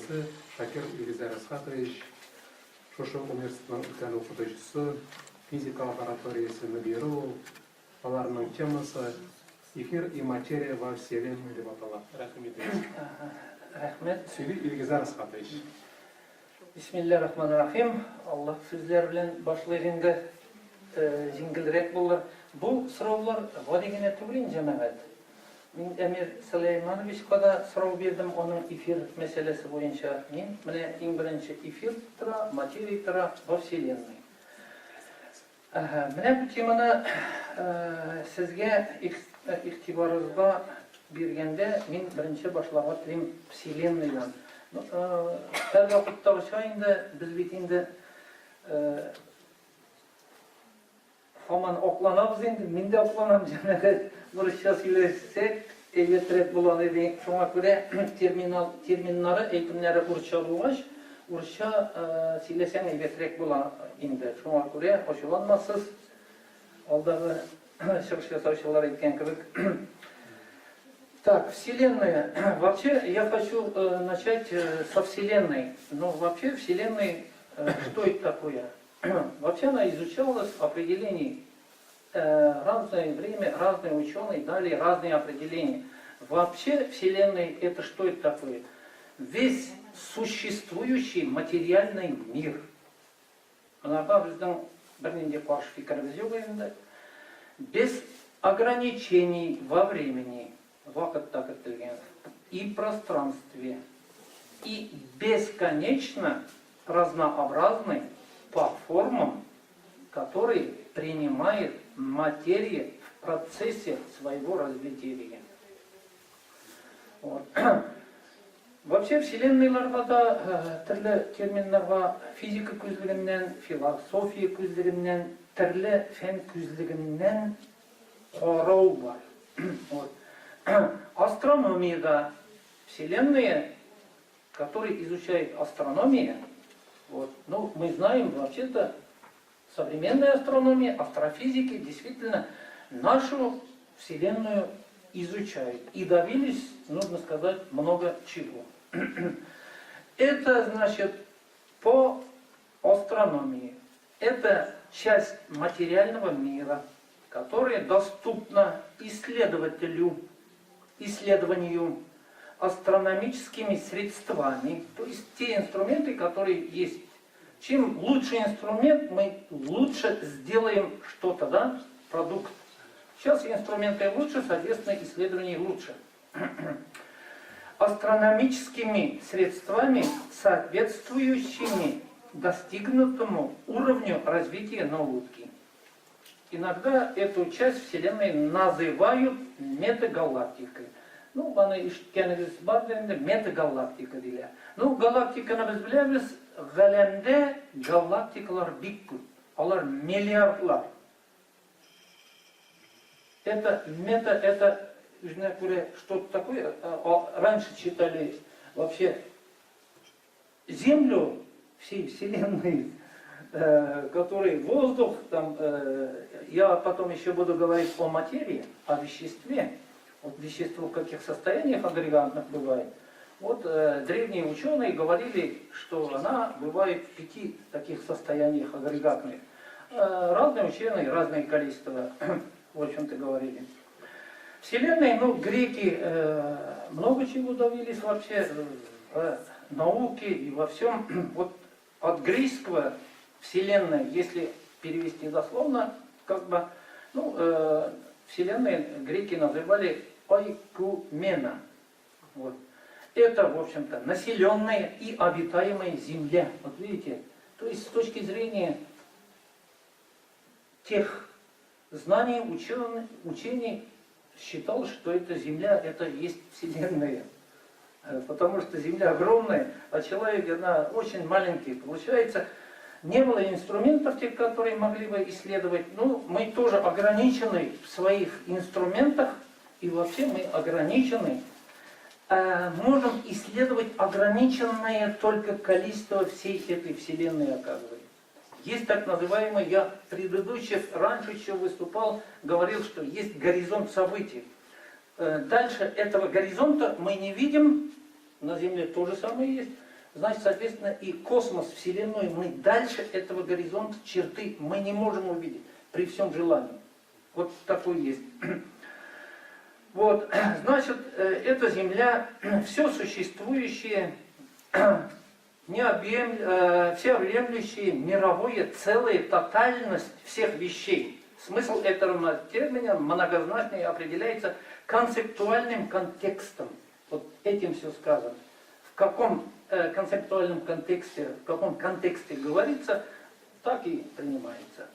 талкуучусы Шакир Илгизар Асхатович, Шоша университетінің үлкен оқытушысы, физика лабораториясыны беру, аларның темасы «Эфир и материя во Вселенной» деп аталады. Рахмет. Рахмет. Сөйле Илгизар Асхатович. Бисмиллахир-рахманир-рахим. Аллах сүзләр белән башлыйганда җиңелрәк булыр. Бу сораулар гади генә түгел, җәмәгать. Мин Әмир Сулеймановичка да сорау бирдем аның эфир мәсьәләсе буенча. Мин менә иң беренче эфир тора, материя тора во Вселенной. Менә бу теманы сезгә игътибарыгызга биргәндә мин беренче башларга телим Вселенныйдан. Һәр вакыттагыча инде без бит инде Хаман окланабыз инде, мин дә окланам, җәмәгать бурыча сөйләсәк, әйбәтрәк булган иде. Шуңа күрә терминнары, әйтемнәре бурыча булгач, урысча сөйләсәң әйбәтрәк була инде. Шуңа күрә ачуланмасыз, алдагы чыгыш ясаучылар әйткән кебек. Так, Вселенная. Вообще, я хочу начать со Вселенной. Но вообще, Вселенная, что это такое? Вообще, она изучалась определений. Разное время, разные ученые дали разные определения. Вообще, Вселенная, это что это такое? Весь существующий материальный мир. Без ограничений во времени. И пространстве, и бесконечно разнообразный по формам, который принимает материя в процессе своего развития. Вот. Вообще Вселенныйларда төрле терминнарга физика күзлегеннән, философия күзлегеннән, төрле фән күзлегеннән карау бар. Вот. Астрономия, Вселенная, который изучает астрономию, вот, ну, мы знаем, вообще-то, современная астрономия, астрофизики действительно нашу Вселенную изучают. И добились, нужно сказать, много чего. Это, значит, по астрономии. Это часть материального мира, которая доступна исследованию астрономическими средствами, то есть те инструменты, которые есть. Чем лучше инструмент, мы лучше сделаем что-то, да, продукт. Сейчас инструменты лучше, соответственно, исследования лучше. Астрономическими средствами, соответствующими достигнутому уровню развития науки. Иногда эту часть Вселенной называют метагалактикой. Ну, аны ишеткәнегез бар дигәндә метагалактика диләр. Ну, галактиканы без беләбез, галәмдә галактикалар бик күп. Алар миллиардлар. Это что-то такое. Раньше читали вообще Землю всей Вселенной, который воздух, там, я потом еще буду говорить о материи, о веществе. Вот вещество в каких состояниях агрегатных бывает. Вот древние ученые говорили, что она бывает в 5 таких состояниях агрегатных. Разные ученые, разное количество, в общем-то, говорили. Вселенной, ну, греки много чего добились вообще в науке и во всем. Вот от греческого Вселенная, если перевести дословно, как бы, ну, Вселенной греки называли ойкумена. Вот. Это, в общем-то, населенная и обитаемая Земля. Вот видите, то есть с точки зрения тех знаний, учений, считалось, что эта Земля, это и есть Вселенная. Потому что Земля огромная, а человек, она очень маленький. Получается, не было инструментов, тех, которые могли бы исследовать. Ну, мы тоже ограничены в своих инструментах, и вообще мы ограничены. Можем исследовать ограниченное только количество всей этой Вселенной, оказывается. Есть так называемый, я предыдущий, раньше еще выступал, говорил, что есть горизонт событий. Дальше этого горизонта мы не видим, на Земле то же самое есть. значит, соответственно, и космос, Вселенную мы дальше этого горизонта, черты мы не можем увидеть при всем желании. Вот такой есть. Вот, значит, эта Земля, все существующее, всеобъемлющее мировое, целая тотальность всех вещей. Смысл этого термина многозначный определяется концептуальным контекстом. Вот этим все сказано. В каком концептуальном контексте, в каком контексте говорится, так и принимается.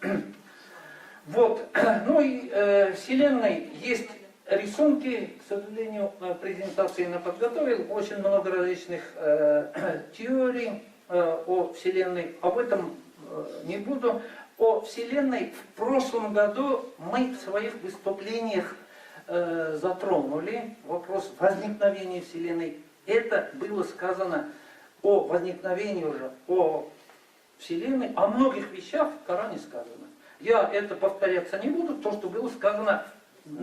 Вот, ну и Вселенной есть рисунки, к сожалению, презентации я подготовил, очень много различных теорий о Вселенной, об этом не буду. О Вселенной в прошлом году мы в своих выступлениях затронули вопрос возникновения Вселенной. Это было сказано о возникновении уже, о Вселенной, о многих вещах в Коране сказано. Я это повторяться не буду, то, что было сказано в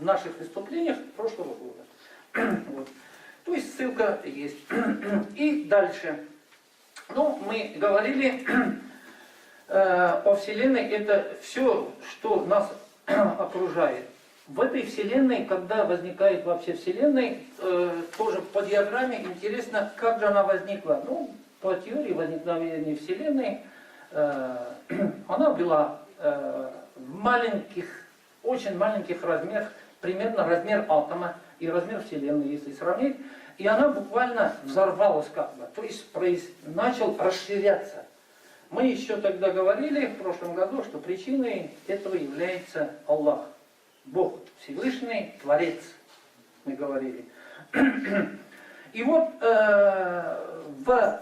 наших выступлениях прошлого года. Вот. То есть ссылка есть. И дальше. Ну, мы говорили о Вселенной, это все, что нас окружает. В этой Вселенной, когда возникает вообще Вселенная, тоже по диаграмме интересно, как же она возникла. Ну, по теории возникновения Вселенной, она была в маленьких, очень маленьких размерах, примерно размер атома и размер Вселенной, если сравнить, и она буквально взорвалась как бы, то есть начал расширяться. Мы еще тогда говорили в прошлом году, что причиной этого является Аллах, Бог Всевышний, Творец, мы говорили. И вот в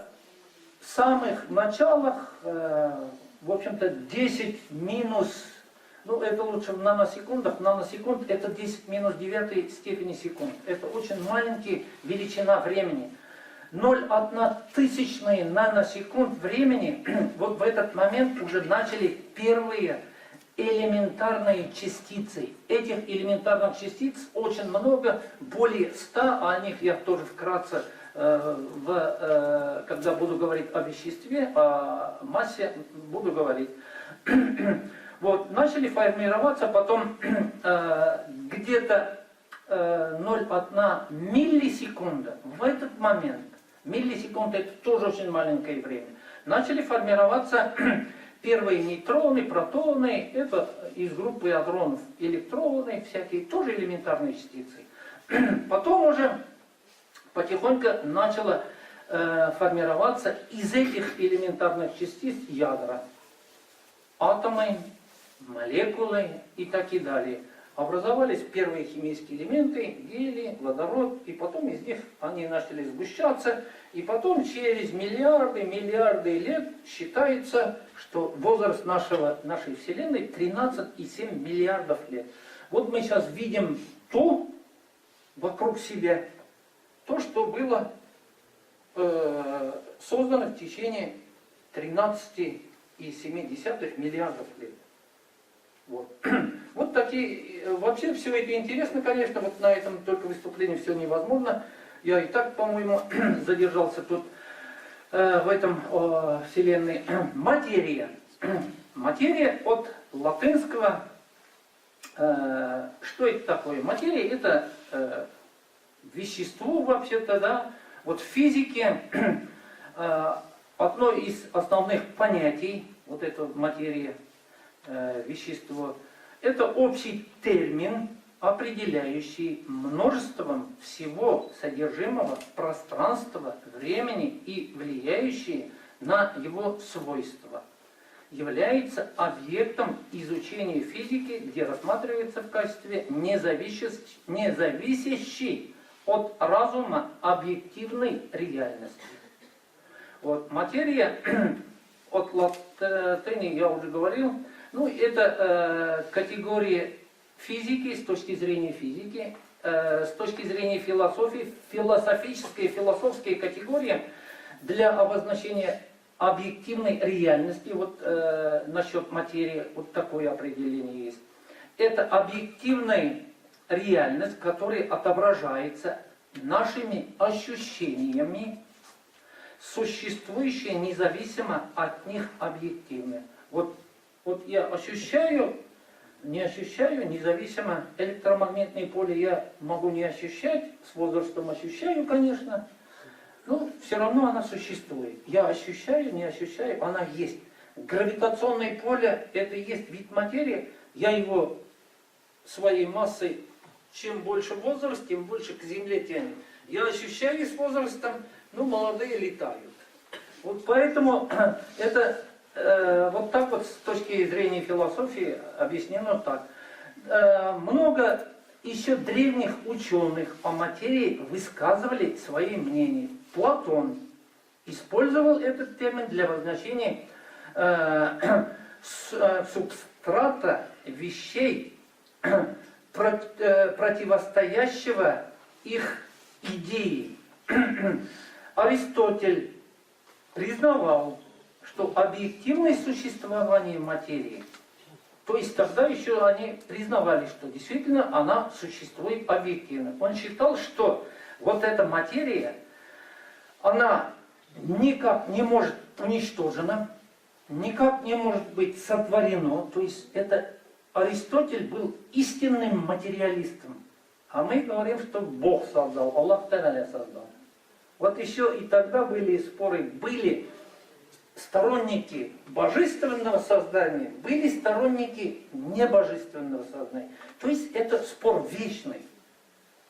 самых началах, в общем-то, 10 минус, ну это лучше в наносекундах, наносекунд это 10 минус 9 степени секунд. Это очень маленькая величина времени. 0,1 тысячная наносекунд времени, вот в этот момент уже начали первые элементарные частицы. Этих элементарных частиц очень много, более 100, о них я тоже вкратце, когда буду говорить о веществе, о массе, буду говорить. Вот, начали формироваться, потом где-то 0,1 миллисекунда. В этот момент, миллисекунда это тоже очень маленькое время, начали формироваться первые нейтроны, протоны, это из группы адронов, электроны всякие, тоже элементарные частицы. Потом уже потихоньку начало формироваться из этих элементарных частиц ядра, атомы, молекулы и так и далее. Образовались первые химические элементы, гелий, водород, и потом из них они начали сгущаться, и потом через миллиарды лет считается, что возраст нашей Вселенной 13,7 миллиардов лет. Вот мы сейчас видим то вокруг себя, то, что было создано в течение 13,7 миллиардов лет. Вот. Вот такие, вообще все это интересно, конечно, вот на этом только выступлении все невозможно. Я и так, по-моему, задержался тут в этом Вселенной. Материя. Материя от латинского, что это такое? Материя это вещество вообще-то, да. Вот в физике одно из основных понятий, вот эта материя, вещество, это общий термин, определяющий множеством всего содержимого пространства, времени и влияющий на его свойства. Является объектом изучения физики, где рассматривается в качестве независящей от разума объективной реальности. Вот, материя, от латыни я уже говорил, ну, это категория физики, с точки зрения физики, с точки зрения философии, философская категория для обозначения объективной реальности. Вот насчет материи вот такое определение есть. Это объективная реальность, которая отображается нашими ощущениями, существующие независимо от них объективно. Вот я ощущаю, не ощущаю, независимо электромагнитное поле я могу не ощущать, с возрастом ощущаю, конечно, но все равно она существует. Я ощущаю, не ощущаю, она есть. Гравитационное поле это и есть вид материи, я его своей массой, чем больше возраст, тем больше к Земле тянет. Я ощущаю с возрастом, молодые летают. Вот поэтому это вот так вот с точки зрения философии объяснено так. Много еще древних ученых по материи высказывали свои мнения. Платон использовал этот термин для обозначения субстрата вещей, противостоящего их идее. Аристотель признавал, что объективное существование материи, то есть тогда еще они признавали, что действительно она существует объективно. Он считал, что вот эта материя, она никак не может уничтожена, никак не может быть сотворено, то есть это Аристотель был истинным материалистом. А мы говорим, что Бог создал, Аллах Та'аля создал. Вот еще и тогда были споры, были сторонники божественного создания, были сторонники небожественного создания. То есть это спор вечный.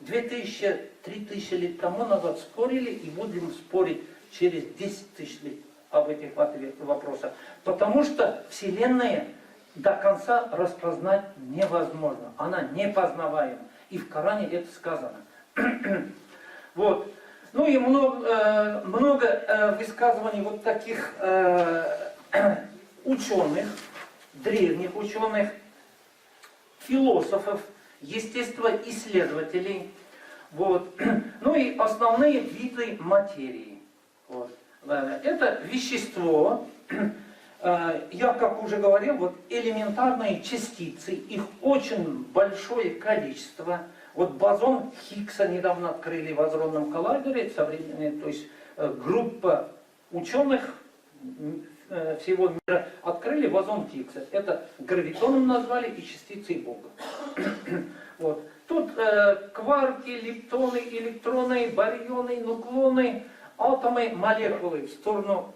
2000-3000 лет тому назад спорили и будем спорить через 10 тысяч лет об этих вопросах. Потому что Вселенная до конца распознать невозможно. Она непознаваема. И в Коране это сказано. Вот. Ну и много высказываний вот таких ученых, древних ученых, философов, естествоисследователей. Вот. Ну и основные виды материи. Вот. Это вещество. Я, как уже говорил, вот элементарные частицы, их очень большое количество. Вот бозон Хиггса недавно открыли в адронном коллайдере, современная, то есть группа ученых всего мира открыли бозон Хиггса. Это гравитоном назвали и частицей Бога. Вот. Тут кварки, лептоны, электроны, барионы, нуклоны, атомы, молекулы в сторону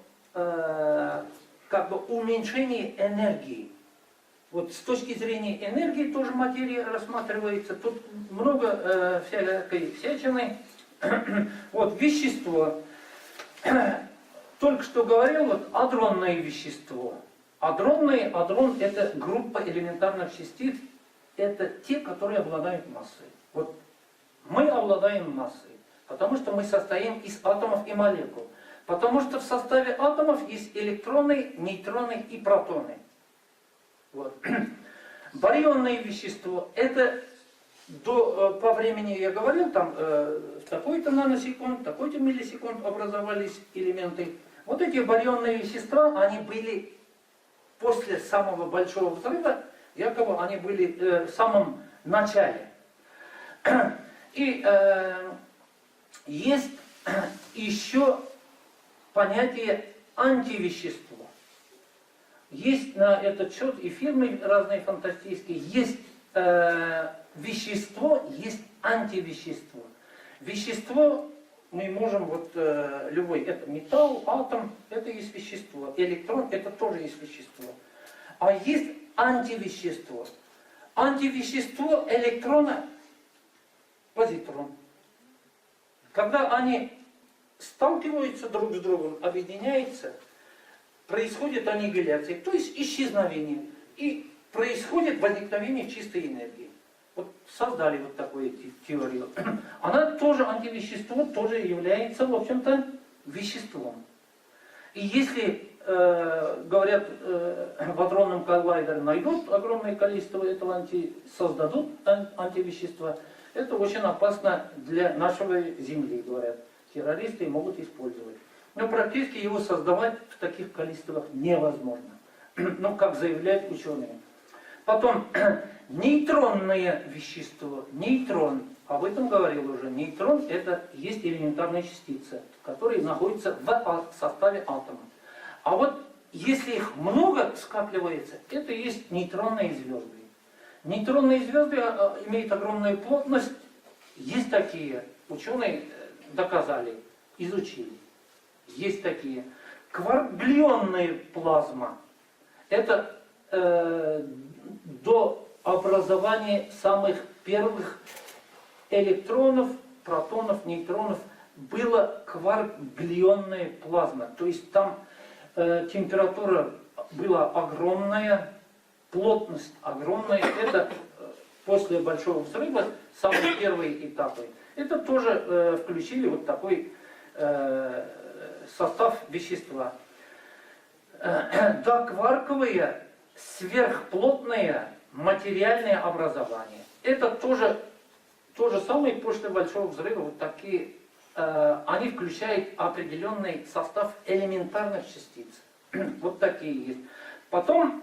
уменьшения энергии. Вот с точки зрения энергии тоже материя рассматривается. Тут много всякой всячины. Вот вещество. Только что говорил, вот адронное вещество. Адрон это группа элементарных частиц. Это те, которые обладают массой. Вот мы обладаем массой, потому что мы состоим из атомов и молекул. Потому что в составе атомов есть электроны, нейтроны и протоны. Вот. Барионное вещество, это по времени я говорил, там в такой-то наносекунд, такой-то миллисекунд образовались элементы. Вот эти барионные вещества, они были после самого большого взрыва, якобы они были в самом начале. И есть еще понятие антивещества. Есть на этот счет и фирмы разные фантастические. Есть вещество, есть антивещество. Вещество мы можем, вот любой, это металл, атом, это есть вещество. Электрон, это тоже есть вещество. А есть антивещество. Антивещество электрона – позитрон. Когда они сталкиваются друг с другом, объединяются, происходит аннигиляция, то есть исчезновение. И происходит возникновение чистой энергии. Вот создали вот такую теорию. Она тоже антивещество, тоже является, в общем-то, веществом. И если, говорят, в адронном коллайдере найдут огромное количество этого создадут антивещества, это очень опасно для нашей Земли, говорят. Террористы могут использовать. Но практически его создавать в таких количествах невозможно. Ну, как заявляют ученые. Потом, нейтронное вещество. Нейтрон. об этом говорил уже. Нейтрон это есть элементарные частицы, которые находятся в составе атома. А вот если их много скапливается, это и есть нейтронные звезды. Нейтронные звезды имеют огромную плотность. Есть такие, ученые доказали, изучили. Есть такие. Кварглионная плазма. Это до образования самых первых электронов, протонов, нейтронов была кварглионная плазма. То есть там температура была огромная, плотность огромная. Это после Большого взрыва самые первые этапы. Это тоже включили вот такой состав вещества. Докварковое сверхплотное материальное образование. Это тоже то же самое после Большого взрыва. Вот такие, они включают определенный состав элементарных частиц. Вот такие есть. Потом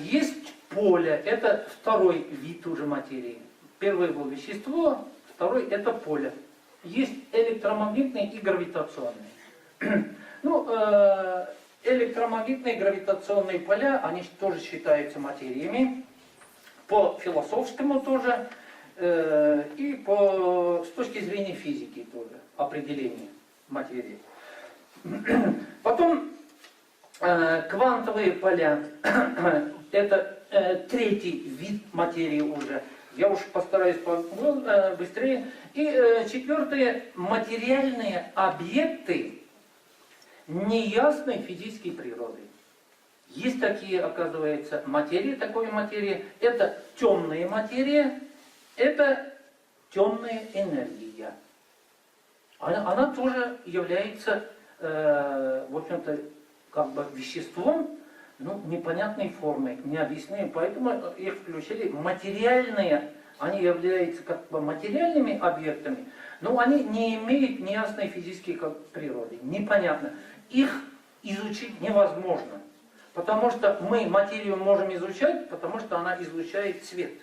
есть поле. Это второй вид уже материи. Первый был вещество, второй это поле. Есть электромагнитные и гравитационные. Ну, электромагнитные и гравитационные поля, они тоже считаются материями. По философскому тоже. И с точки зрения физики тоже. Определение материи. Потом квантовые поля. Это третий вид материи уже. Я уж постараюсь быстрее. И четвертое, материальные объекты неясной физической природы. Есть такие, оказывается, материи, такой материи. Это темная материя, это темная энергия. Она тоже является, в общем-то, как бы веществом, ну, непонятной формы, необъяснимой. Поэтому их включили материальные. Они являются как бы материальными объектами, но они не имеют неясной физической природы. Непонятно. Их изучить невозможно. Потому что мы материю можем изучать, потому что она излучает свет.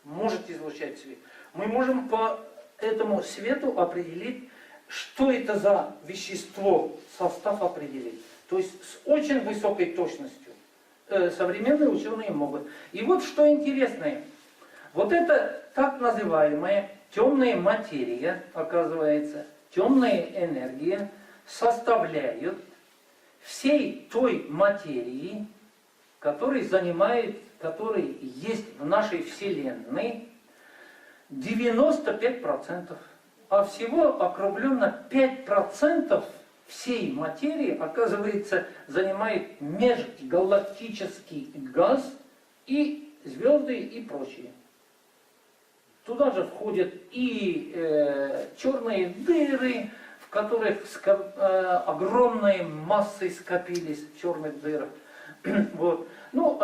Может излучать свет. Мы можем по этому свету определить, что это за вещество, состав определить. То есть с очень высокой точностью. Современные ученые могут. И вот что интересное. Вот это так называемая темная материя, оказывается, темная энергия, составляют всей той материи, которая есть в нашей Вселенной, 95%. А всего округленно 5% всей материи, оказывается, занимает межгалактический газ и звезды и прочее. Туда же входят и черные дыры, в которых огромные массы скопились в черных дырах. Вот. Ну,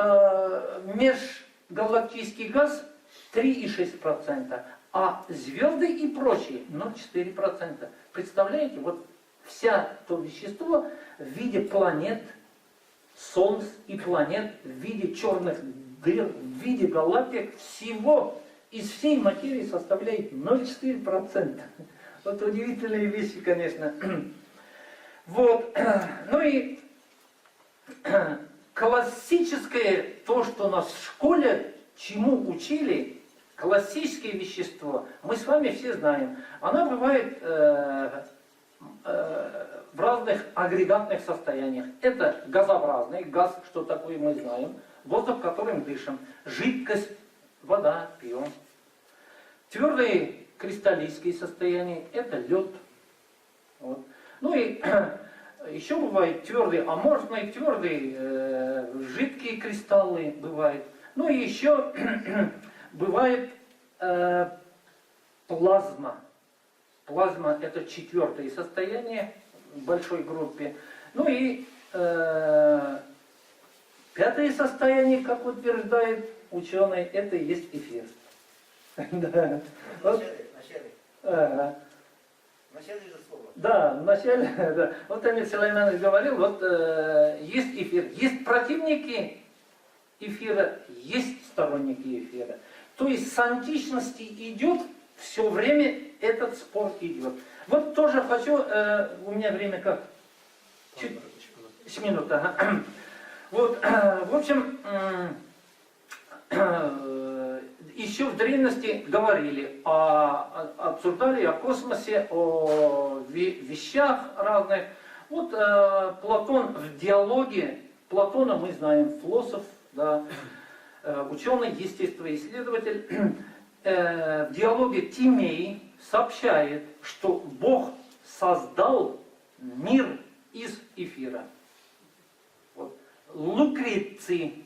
межгалактический газ 3,6%, а звезды и прочие 0,4%. Представляете, вот вся то вещество в виде планет, солнц и планет, в виде черных дыр, в виде галактик, всего из всей материи составляет 0,4%. Вот удивительные вещи, конечно. Вот. Ну и классическое, то, что нас в школе, чему учили, классическое вещество, мы с вами все знаем. Оно бывает в разных агрегатных состояниях. Это газообразный, газ, что такое мы знаем, воздух, которым дышим, жидкость, вода, пьем. Твердые кристаллические состояния, это лед. Вот. Ну и еще бывают твердые аморфные, твердые жидкие кристаллы бывают. Ну и еще бывает плазма. Плазма это четвертое состояние в большой группе. Ну и пятое состояние, как утверждают ученые, это и есть эфир. Да. Вначале же слово. Да, вначале, да. Вот Амир Сулейманович говорил, вот есть эфир, есть противники эфира, есть сторонники эфира. То есть с античности идет, все время этот спор идет. Вот тоже хочу, у меня время как? Чуть, 7 минут, ага. Вот, в общем, еще в древности говорили, обсуждали о космосе, о вещах разных. Вот Платон в диалоге, Платона мы знаем, философ, да, ученый, естествоисследователь, в диалоге Тимей сообщает, что Бог создал мир из эфира. Вот. Лукреций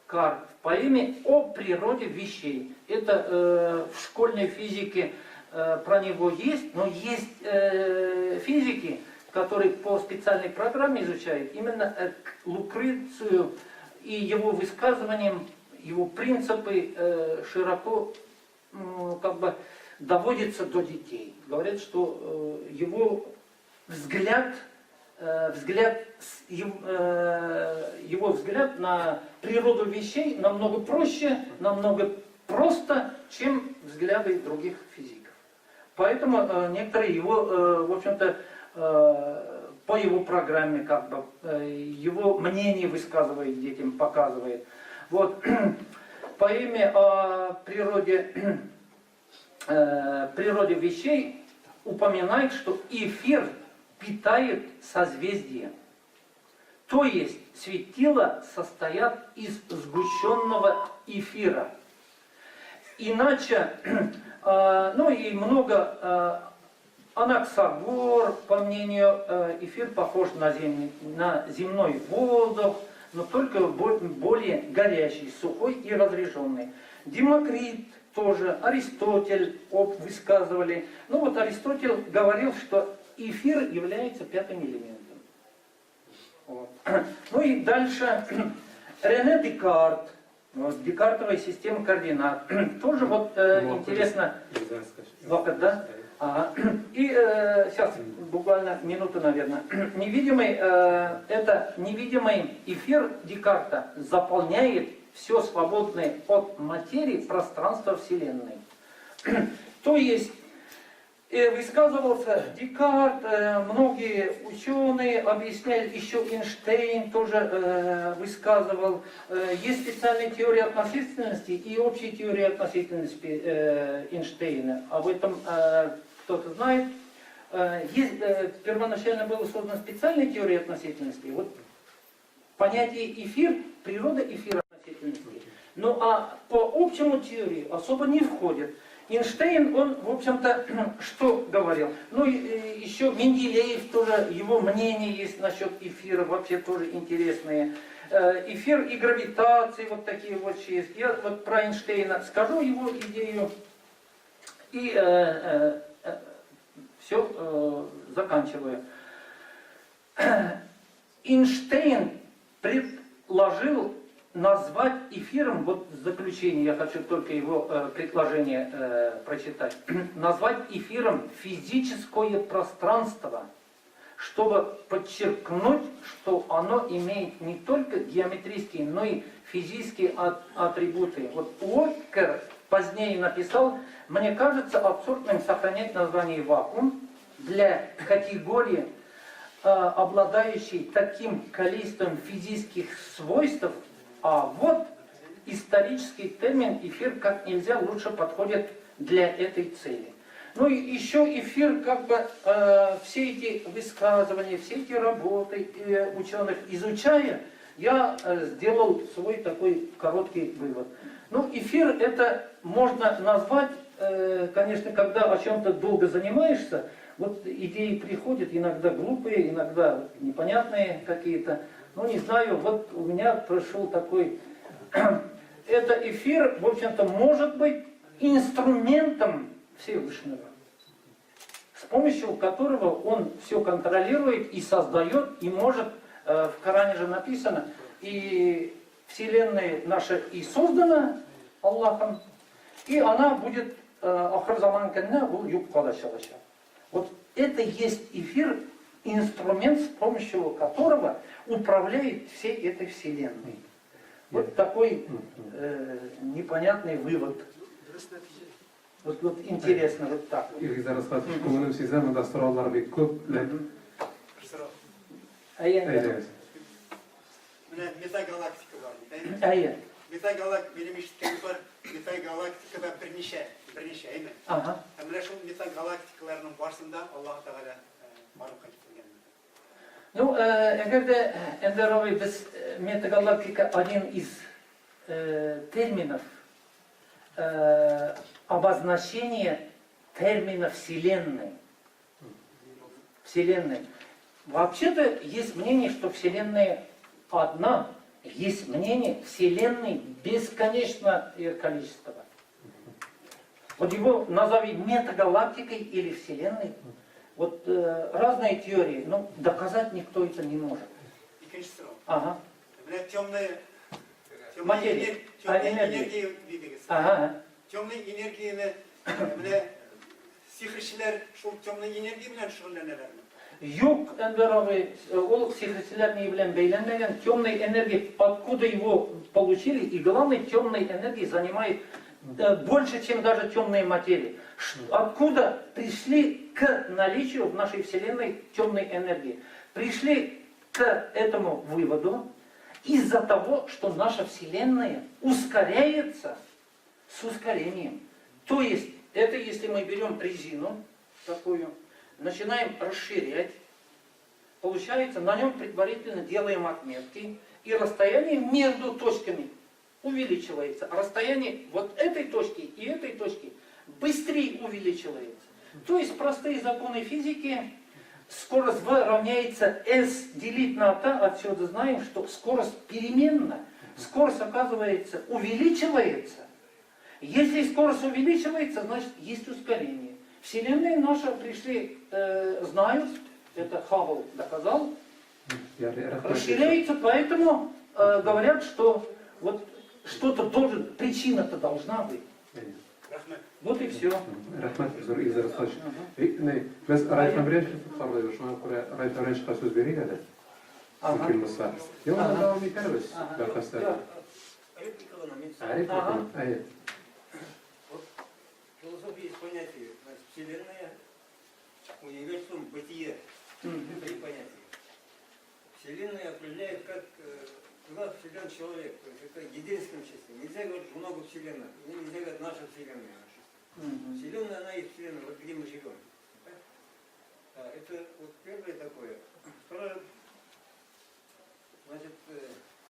Кар в поэме о природе вещей. Это в школьной физике про него есть, но есть физики, которые по специальной программе изучают именно к Лукрецию и его высказываниям, его принципы широко как бы доводятся до детей. Говорят, что его взгляд его взгляд на природу вещей намного проще, намного просто, чем взгляды других физиков. Поэтому некоторые его, в общем-то, по его программе, как бы, его мнение высказывает детям, показывает. Вот, по поэме о природе вещей упоминает, что эфир питает созвездие. То есть светила состоят из сгущенного эфира. Иначе, ну и много, Анаксагор, по мнению, эфир похож на земной воздух, но только более горячий, сухой и разреженный. Демокрит тоже, Аристотель высказывали. Ну вот Аристотель говорил, что эфир является пятым элементом. Вот. Ну и дальше Рене Декарт, вот, Декартовая система координат. Тоже вот интересно. Да? Ага. И сейчас буквально минуту, наверное. Невидимый эфир Декарта заполняет все свободное от материи пространство Вселенной. То есть высказывался Декарт, многие ученые объясняли, еще Эйнштейн тоже высказывал. Есть специальная теория относительности и общая теория относительности Эйнштейна. Об этом кто-то знает. Первоначально была создана специальная теория относительности. Вот понятие эфир, природа эфира относительности. Ну а по общему теории особо не входит. Эйнштейн, он, в общем-то, что говорил? Ну, еще Менделеев тоже, его мнение есть насчет эфира, вообще тоже интересные. Эфир и гравитация, вот такие вот есть. Я вот про Эйнштейна скажу его идею и все заканчиваю. Эйнштейн предложил назвать эфиром, вот в заключение я хочу только его предложение прочитать, назвать эфиром физическое пространство, чтобы подчеркнуть, что оно имеет не только геометрические, но и физические атрибуты. Вот Уокер позднее написал: мне кажется абсурдным сохранять название вакуум для категории, обладающей таким количеством физических свойств. А вот исторический термин эфир как нельзя лучше подходит для этой цели. Ну и еще эфир, как бы все эти высказывания, все эти работы ученых изучая, я сделал свой такой короткий вывод. Ну, эфир это можно назвать, конечно, когда о чем-то долго занимаешься, вот идеи приходят, иногда глупые, иногда непонятные какие-то. Ну, не знаю, вот у меня прошел такой... Это эфир, в общем-то, может быть инструментом Всевышнего, с помощью которого он все контролирует и создает, и может, в Коране же написано, и Вселенная наша и создана Аллахом, и она будет вот это есть эфир, инструмент, с помощью которого управляет всей этой Вселенной. Вот такой непонятный вывод Вот интересно, вот так вот. Ilgi зараз хатыш көңілім сеземін, да сұраулар бек көп. Ая, Менә метагалактика бар. ая. Минем ишеткәнем бар, метагалактикада берничә, әйме. Ага. Менә шул метагалактикаларның барсында Аллаһ Тәгалә барлыкка киткән. Ну, эгерде Эндеровый без метагалактика один из терминов обозначения термина Вселенной. Вселенной. Вообще-то есть мнение, что Вселенная одна, есть мнение Вселенной бесконечное количество. Вот его назови метагалактикой или Вселенной. Вот разные теории, но доказать никто это не может. Икенче сорау. Ага. Менә темная Материя. энергия дидегез. Ага. Темный энергияны менә сихерчеләр шул темный энергия белән шөгыльләнәләрме? Юг Эндеровый, ол сихерчелер не белән бәйләнмәгән, темной энергии, откуда его получили, и главной темной энергии занимает больше, чем даже темные материи. Откуда пришли к наличию в нашей Вселенной темной энергии? Пришли к этому выводу из-за того, что наша Вселенная ускоряется с ускорением. То есть, это если мы берем резину такую, начинаем расширять, получается, на нем предварительно делаем отметки, и расстояние между точками увеличивается. А расстояние вот этой точки и этой точки быстрее увеличивается. То есть простые законы физики, скорость v равняется s делить на t, отсюда знаем, что скорость переменна. Скорость, оказывается, увеличивается. Если скорость увеличивается, значит есть ускорение. Вселенная наша пришли, знают, это Хаббл доказал, расширяется, поэтому говорят, что вот что-то должен, причина-то должна быть. Вот и все. Рахмет, Илгиз Расхатович. Biz Rayfambrech tutarlıydı. Şu an Rayfambrech'e söz veriyor da. Sıkılmışsa. Yolda devam ederiz. Arkadaşlar. Arif Вот в философии есть понятие, значит, Вселенная, универсум, бытие. Три понятия. Вселенная определяет как куда вселен человек. То есть это единственное число. Нельзя говорить много вселенных. Нельзя говорить наша вселенная. Вселенная, она и вселенная, вот где мы живем. Это вот первое такое. Второе, значит,